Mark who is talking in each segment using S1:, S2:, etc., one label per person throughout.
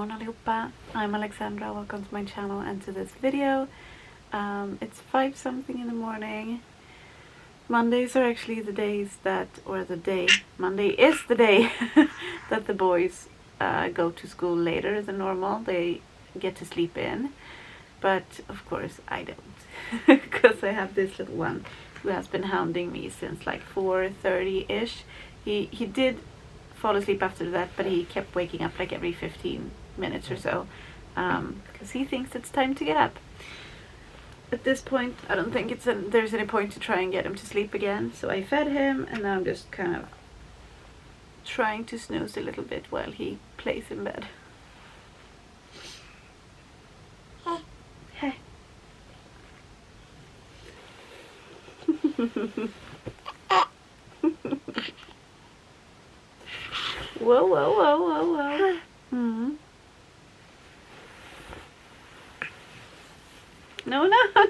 S1: morgon allihopa. I'm Alexandra, welcome to my channel and to this video. It's 5 something in the morning. Mondays are actually the days that, Monday is the day that the boys go to school later than normal. They get to sleep in. But of course I don't, because I have this little one who has been hounding me since like 4:30ish. He did fall asleep after that, but he kept waking up like every 15 minutes or so, because he thinks it's time to get up. At this point, I don't think there's any point to try and get him to sleep again. So I fed him, and now I'm just kind of trying to snooze a little bit while he plays in bed. Hey. Whoa, whoa, whoa, whoa, whoa. Mm. No, no, no,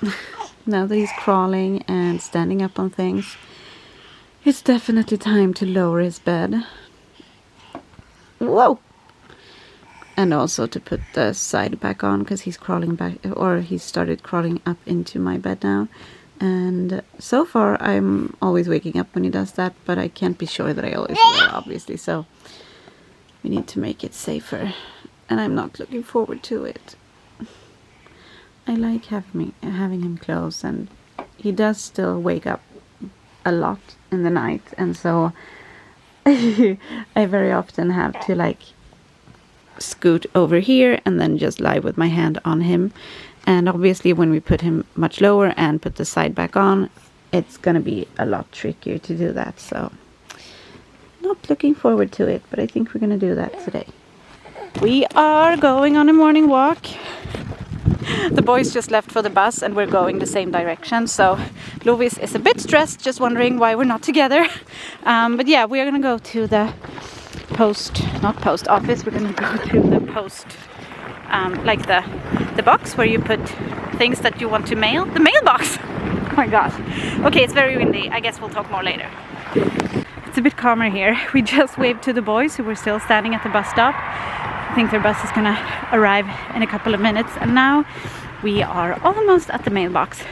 S1: no. Now that he's crawling and standing up on things, it's definitely time to lower his bed. Whoa! And also to put the side back on, because he's crawling back, or he started crawling up into my bed now. And so far I'm always waking up when he does that, but I can't be sure that I always will, obviously, so we need to make it safer, and I'm not looking forward to it. I like having him close, and he does still wake up a lot in the night, and so I very often have to like scoot over here and then just lie with my hand on him. And obviously when we put him much lower and put the side back on, it's gonna be a lot trickier to do that, so not looking forward to it, but I think we're gonna do that today. We are going on a morning walk. The boys just left for the bus and we're going the same direction, so Lovis is a bit stressed, just wondering why we're not together. But yeah, we are gonna go to the not post office, we're gonna go to the post, like the box where you put things that you want to mail. The mailbox! Oh my gosh. Okay, it's very windy. I guess we'll talk more later. It's a bit calmer here. We just waved to the boys who were still standing at the bus stop. I think their bus is gonna arrive in a couple of minutes, and now we are almost at the mailbox.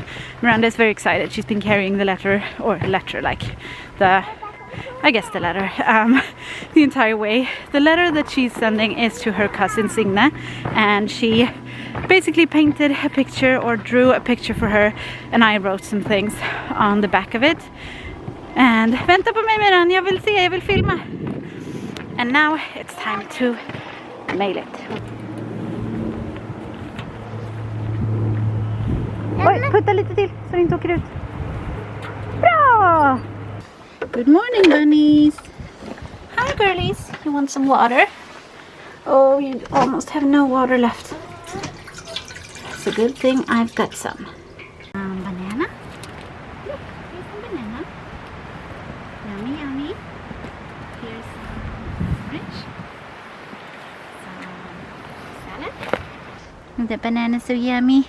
S1: Myranda is very excited. She's been carrying the letter, the entire way. The letter that she's sending is to her cousin Signe, and she basically painted a picture or drew a picture for her, and I wrote some things on the back of it. And vänta på mig Myranda, jag vill filma. And now it's time to mail it. Oj, putta lite till så det inte åker ut. Bra! Good morning, bunnies. Hi, girlies. You want some water? Oh, you almost have no water left. It's a good thing I've got some. Banana. Look, here's some banana. Yummy, yummy. Here's some orange. Some salad. The banana's so yummy.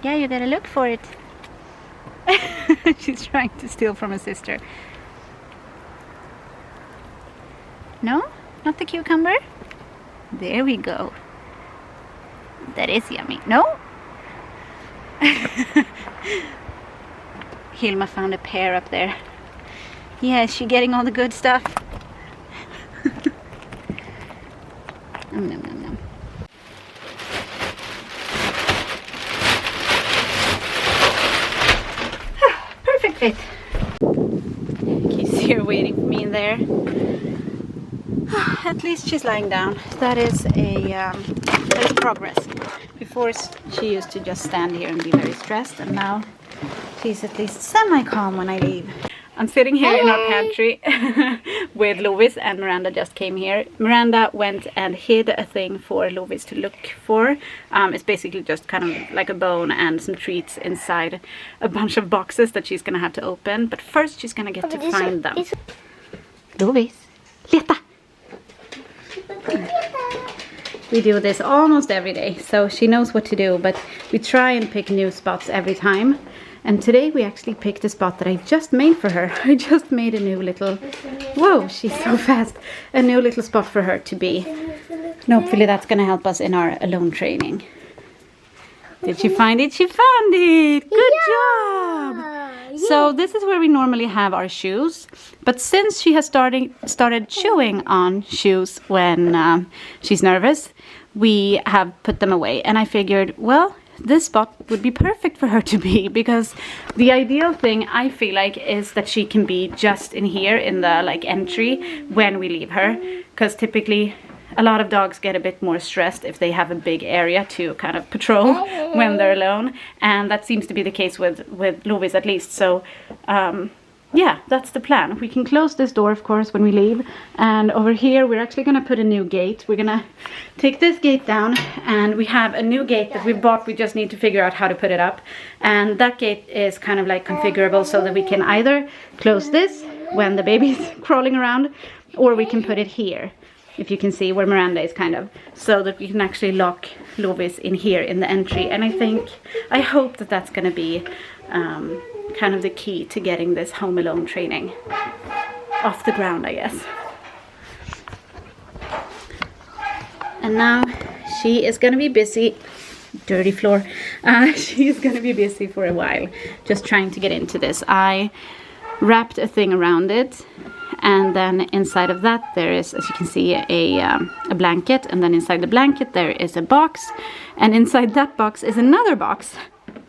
S1: Yeah, you gotta look for it. She's trying to steal from her sister. No? Not the cucumber? There we go. That is yummy. No? Hilma found a pear up there. Yeah, is she getting all the good stuff? Nom, nom, nom, nom. Perfect fit. She's here waiting for me in there. At least she's lying down. That is there's progress. Before she used to just stand here and be very stressed, and now she's at least semi-calm when I leave. I'm sitting here in our pantry with Lovis, and Myranda just came here. Myranda went and hid a thing for Lovis to look for. It's basically just kind of like a bone and some treats inside a bunch of boxes that she's gonna have to open. But first she's gonna get to find them. Lovis, leta! We do this almost every day, so she knows what to do, but we try and pick new spots every time. And today we actually picked a spot that I just made for her. I just made a new little, whoa, she's so fast, a new little spot for her to be. And hopefully that's going to help us in our alone training. Did she find it? She found it! Good job! Yeah. So this is where we normally have our shoes. But since she has started chewing on shoes when she's nervous, we have put them away. And I figured, well, this spot would be perfect for her to be, because the ideal thing I feel like is that she can be just in here in the like entry when we leave her, because typically a lot of dogs get a bit more stressed if they have a big area to kind of patrol when they're alone, and that seems to be the case with Lovis at least. So yeah, that's the plan. We can close this door, of course, when we leave. And over here, we're actually going to put a new gate. We're going to take this gate down, and we have a new gate that we bought. We just need to figure out how to put it up. And that gate is kind of like configurable so that we can either close this when the baby's crawling around, or we can put it here, if you can see where Myranda is kind of, so that we can actually lock Lovis in here in the entry. And I hope that that's going to be kind of the key to getting this home alone training off the ground, I guess. And now she is going to be busy, dirty floor, she's going to be busy for a while just trying to get into this. I wrapped a thing around it, and then inside of that there is, as you can see, a blanket, and then inside the blanket there is a box, and inside that box is another box.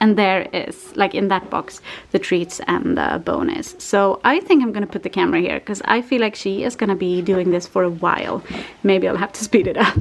S1: And there is, like in that box, the treats and the bone is. So I think I'm going to put the camera here, because I feel like she is going to be doing this for a while. Maybe I'll have to speed it up.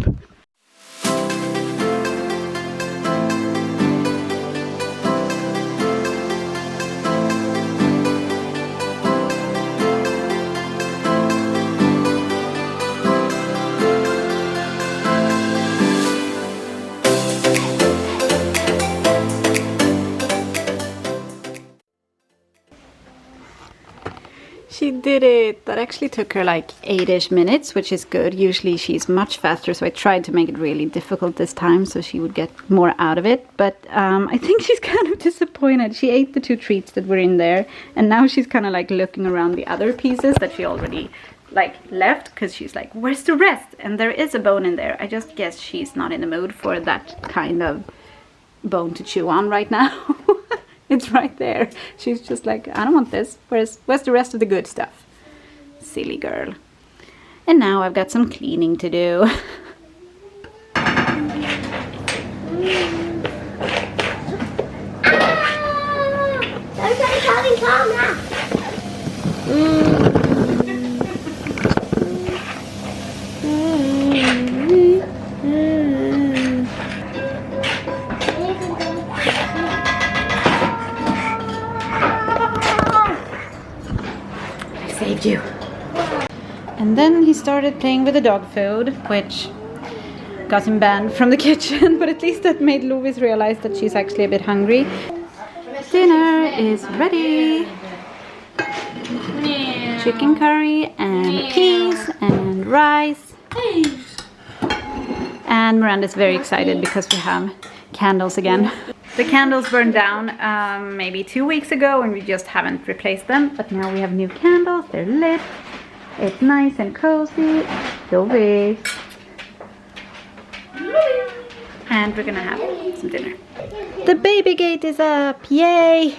S1: She did it! That actually took her like 8-ish minutes, which is good. Usually she's much faster, so I tried to make it really difficult this time so she would get more out of it. But I think she's kind of disappointed. She ate the 2 treats that were in there, and now she's kind of like looking around the other pieces that she already like left, because she's like, where's the rest? And there is a bone in there. I just guess she's not in the mood for that kind of bone to chew on right now. It's right there. She's just like, I don't want this. Where's the rest of the good stuff? Silly girl. And now I've got some cleaning to do. Saved you. And then he started playing with the dog food, which got him banned from the kitchen, but at least that made Lovis realize that she's actually a bit hungry. Dinner is ready. Chicken curry and peas and rice. And Miranda's very excited because we have candles again. The candles burned down maybe 2 weeks ago, and we just haven't replaced them. But now we have new candles. They're lit. It's nice and cozy. Lovis. And we're gonna have some dinner. The baby gate is up. Yay!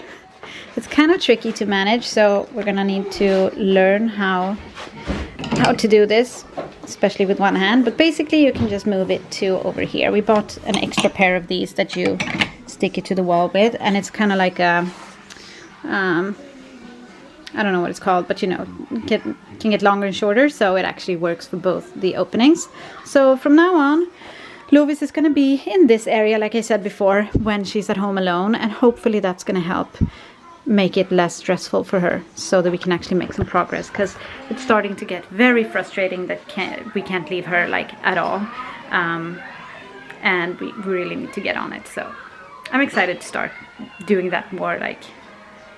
S1: It's kind of tricky to manage, so we're gonna need to learn how to do this, especially with one hand. But basically you can just move it to over here. We bought an extra pair of these that you stick it to the wall with, and it's kind of like a I don't know what it's called, but you know, can get longer and shorter, so it actually works for both the openings. So from now on, Lovis is going to be in this area, like I said before, when she's at home alone, and hopefully that's going to help make it less stressful for her, so that we can actually make some progress, because it's starting to get very frustrating that we can't leave her like at all, and we really need to get on it. So I'm excited to start doing that more like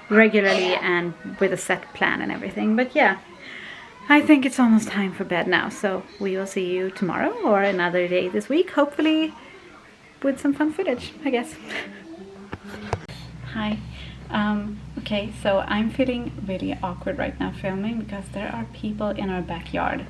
S1: regularly and with a set plan and everything. But yeah, I think it's almost time for bed now, so we will see you tomorrow or another day this week, hopefully with some fun footage, I guess. Hi.
S2: Okay, so I'm feeling really awkward right now filming because there are people in our backyard.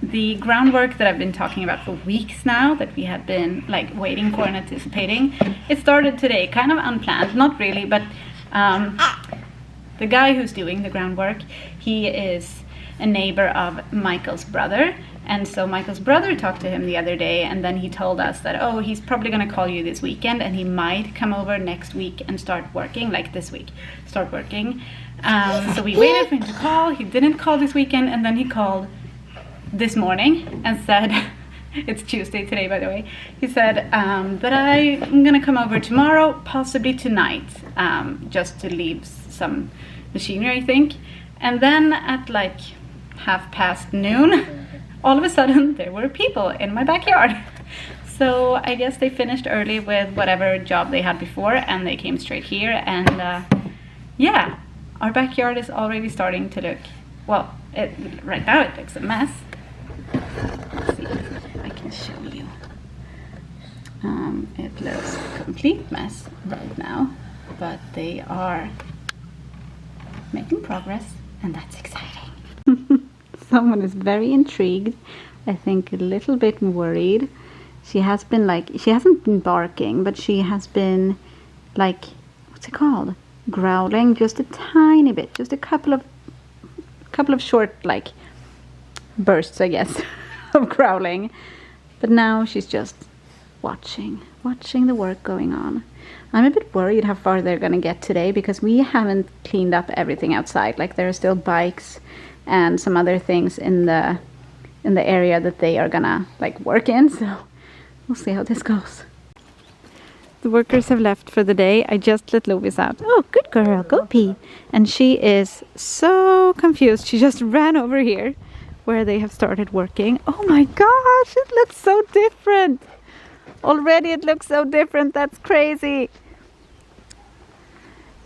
S2: The groundwork that I've been talking about for weeks now, that we have been like waiting for and anticipating, it started today, kind of unplanned, not really, but the guy who's doing the groundwork, he is a neighbor of Michael's brother. And so Michael's brother talked to him the other day, and then he told us that, oh, he's probably going to call you this weekend, and he might come over next week and start working, like this week, start working. So we waited for him to call. He didn't call this weekend, and then he called this morning and said, it's Tuesday today, by the way, he said that I'm going to come over tomorrow, possibly tonight, just to leave some machinery, I think. And then at like noon, all of a sudden there were people in my backyard. So I guess they finished early with whatever job they had before, and they came straight here. And yeah, our backyard is already starting to look, well, right now it looks a mess. Let's see if I can show you. It looks a complete mess right now, but they are making progress, and that's exciting.
S1: Someone is very intrigued, I think a little bit worried. She has been like, she hasn't been barking, but she has been like, what's it called? Growling just a tiny bit, just a couple of short like bursts, I guess, of growling. But now she's just watching the work going on. I'm a bit worried how far they're gonna get today, because we haven't cleaned up everything outside. Like there are still bikes and some other things in the area that they are gonna like work in, so we'll see how this goes. The workers have left for the day. I just let Lovis out. Oh, good girl, go pee. And she is so confused. She just ran over here where they have started working. Oh my gosh, it looks so different. Already it looks so different. That's crazy.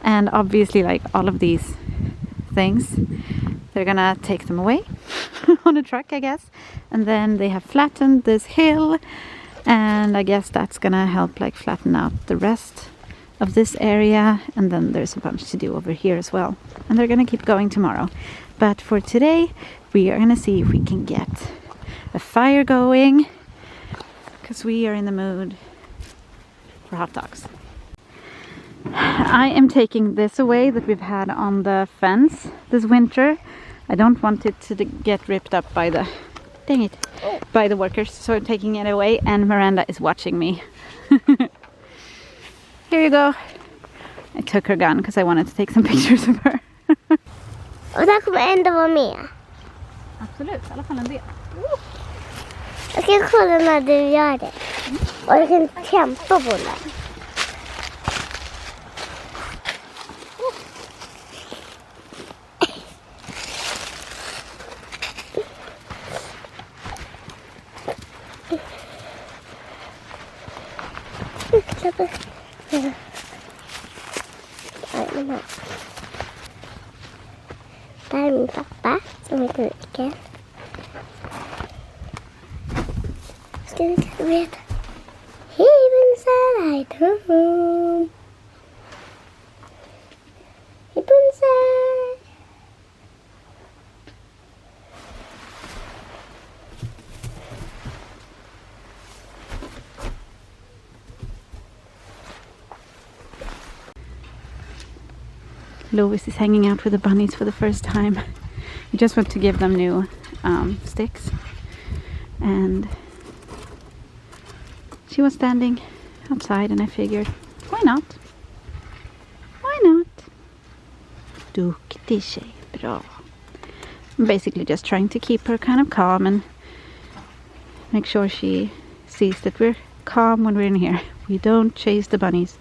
S1: And obviously, like all of these things, they're gonna take them away on a truck, I guess. And then they have flattened this hill, and I guess that's gonna help like flatten out the rest of this area. And then there's a bunch to do over here as well. And they're gonna keep going tomorrow. But for today, we are gonna see if we can get a fire going, because we are in the mood for hot dogs. I am taking this away that we've had on the fence this winter. I don't want it to get ripped up by the, dang it, by the workers. So I'm taking it away, and Myranda is watching me. Here you go. I took her gun because I wanted to take some pictures of her.
S3: Och där kommer ändå vara med.
S1: Absolut, i alla fall en del.
S3: Jag ska kolla när du gör det. Och jag kan kämpa på den. Där är min pappa som heter Mikael. Ska vi veta? Hej Bunsa, right home. Hej Bunsa.
S1: Lovis is hanging out with the bunnies for the first time. We just went to give them new sticks, and she was standing outside, and I figured, why not? Why not? Duktig tjej, bra. I'm basically just trying to keep her kind of calm and make sure she sees that we're calm when we're in here. We don't chase the bunnies.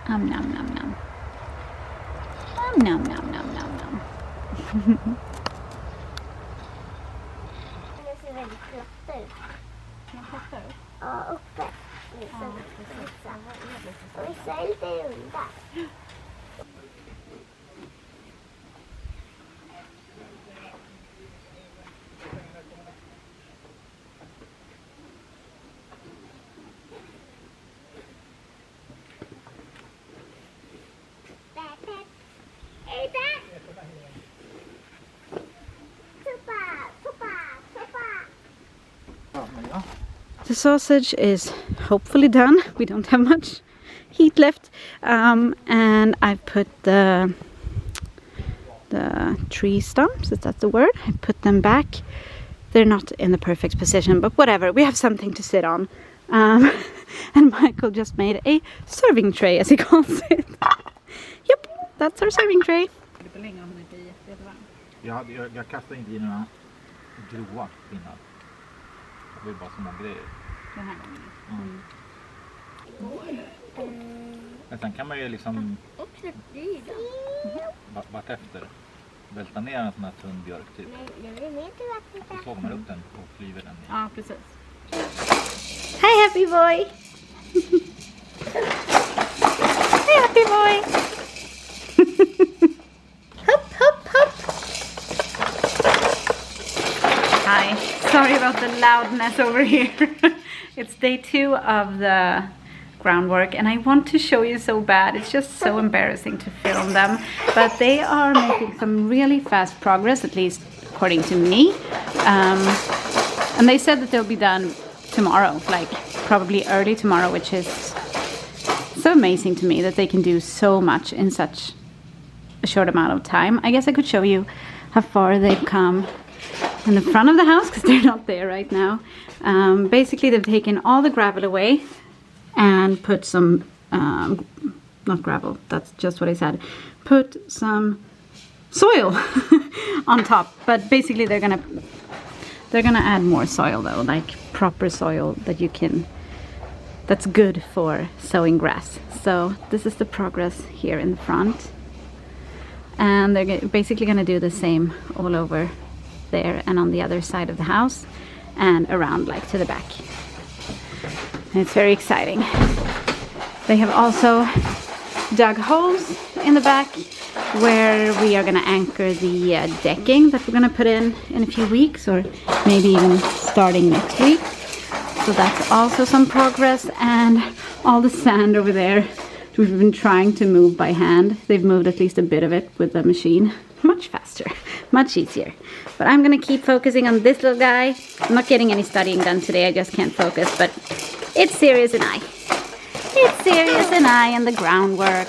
S1: Nom nom nom nom. Nom nom nom nom nom.
S3: Det ser väldigt platt ut. Ja, uppe. Och vissa är lite runda.
S1: The sausage is hopefully done. We don't have much heat left. And I've put the tree stumps, is that the word? I put them back. They're not in the perfect position, but whatever. We have something to sit on. And Michael just made a serving tray, as he calls it. Yep, that's our serving tray.
S4: Jag kastar inte i några grova pinnar. Jag vill bara små grejer.
S2: Den här gången.
S4: Men sen kan man ju liksom vart efter välta ner en sån här tunn björk typ. Så sågar man upp den och klyver den.
S2: Ja, precis.
S1: Hi, happy boy! Hi, happy boy! Hop, hop, hop!
S2: Hi, sorry about the loudness over here. It's day 2 of the groundwork and I want to show you so bad. It's just so embarrassing to film them. But they are making some really fast progress, at least according to me. And they said that they'll be done tomorrow, like probably early tomorrow, which is so amazing to me that they can do so much in such a short amount of time. I guess I could show you how far they've come in the front of the house because they're not there right now. Basically, they've taken all the gravel away and put some, not gravel, that's just what I said, put some soil on top. But basically, they're gonna add more soil though, like proper soil that you can, that's good for sowing grass. So this is the progress here in the front. And they're basically gonna do the same all over there and on the other side of the house and around like to the back. And it's very exciting. They have also dug holes in the back where we are gonna anchor the decking that we're gonna put in a few weeks or maybe even starting next week. So that's also some progress, and all the sand over there we've been trying to move by hand. They've moved at least a bit of it with the machine. Much faster, much easier. But I'm gonna keep focusing on this little guy. I'm not getting any studying done today, I just can't focus, but it's Sirius and I. It's Sirius and I and the groundwork.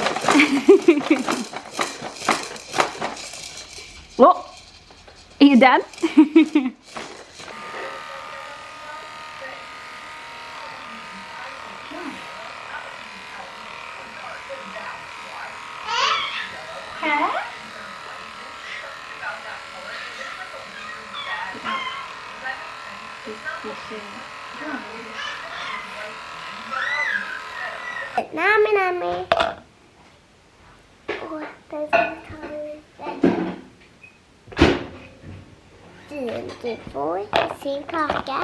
S2: Whoa! Are you done?
S3: Nammy. Oh, there's a tiny du får sin kaka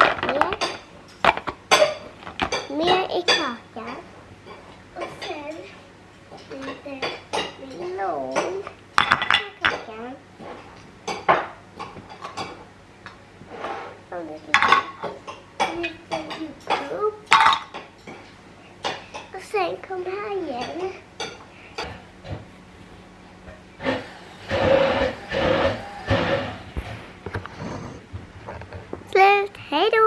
S3: mer i kakan och sen lite melon i kakan och lite jordgubb och sen kommer här igen. Hej då!